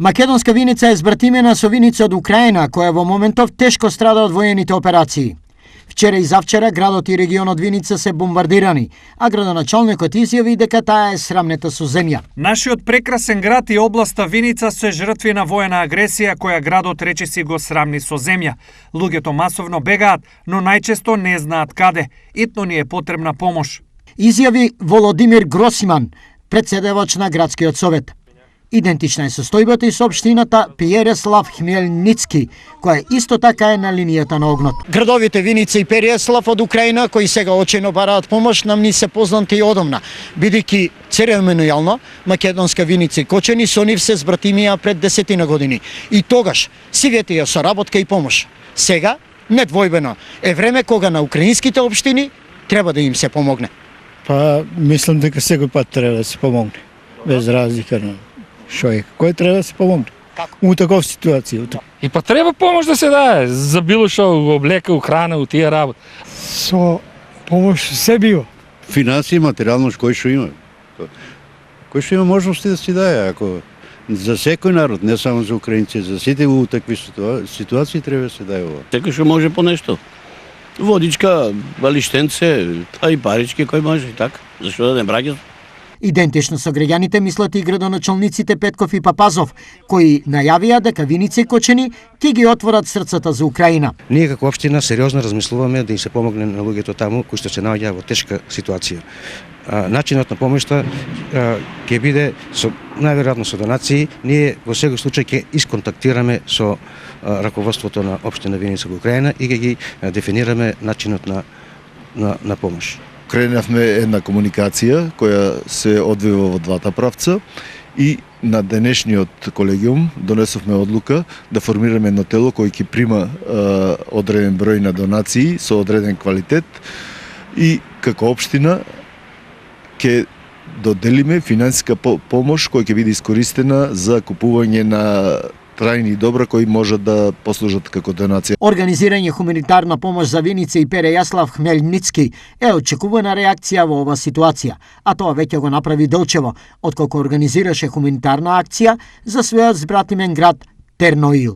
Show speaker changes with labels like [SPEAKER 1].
[SPEAKER 1] Македонска Виница е збратимена со Виница од Украина, која во моментов тешко страда од воените операции. Вчера и завчера градот и регионот Виница се бомбардирани, а градоначалникот изјави дека таа е срамнета со земја.
[SPEAKER 2] Нашиот прекрасен град и областа Виница се жртви на воена агресија која градот речиси го срамни со земја. Луѓето масовно бегаат, но најчесто не знаат каде. Итно ни е потребна помош.
[SPEAKER 1] Изјави Володимир Гросиман, председавач на градскиот совет. Идентична е состојбата и со општината Переслав Хмелницки, која исто така е на линијата на огнот.
[SPEAKER 3] Градовите Виница и Переслав од Украина, кои сега очено бараат помош, нам ни се познати и одамна, бидејќи церемонијално македонска Виница и Кочани со нив се збратимија пред 10 години. И тогаш си ветија соработка и помош. Сега, недвојбено, е време кога на украинските општини треба да им се помогне.
[SPEAKER 4] Па, мислам дека секој пат треба да се помогне, без разлика на човек. Кој треба да се помогне? У таков ситуација.
[SPEAKER 5] И па треба помош да се даде за било што, облека, храна, у тие работи.
[SPEAKER 4] Со помош се бива.
[SPEAKER 6] Финансии, материјално кој што има. Кој што има можности да си даде, ако за секој народ, не само за украинци, за сите у такви ситуации треба да се даде ова.
[SPEAKER 7] Секој што може по нешто. Водичка, балиштенце, па и парички кој може и така. Зашто да не браќат?
[SPEAKER 1] Идентично со граѓаните мислат и градоначалниците Петков и Папазов, кои најавија дека Виница и Кочани ќе ги отворат срцата за Украина.
[SPEAKER 8] Ние како општина сериозно размислуваме да им се помогне на луѓето таму кои што се наоѓаат во тешка ситуација. Начинот на помошта ќе биде со најверојатно со донации. Ние во секој случај ќе исконтактираме со раководството на општина Виница во Украина и ќе ги дефинираме начинот на помош.
[SPEAKER 9] Кренавме една комуникација која се одвива во двата правца и на денешниот колегиум донесовме одлука да формираме едно тело кој ќе прима одреден број на донации со одреден квалитет и како општина ќе доделиме финансиска помош која ќе биде искористена за купување на трајни добра кои можат да послужат како донација.
[SPEAKER 1] Организирање хуманитарна помош за Виница и Перејаслав Хмелницки е очекувана реакција во ова ситуација, а тоа веќе го направи Делчево, отколку организираше хуманитарна акција за својот збратимен град Терноил.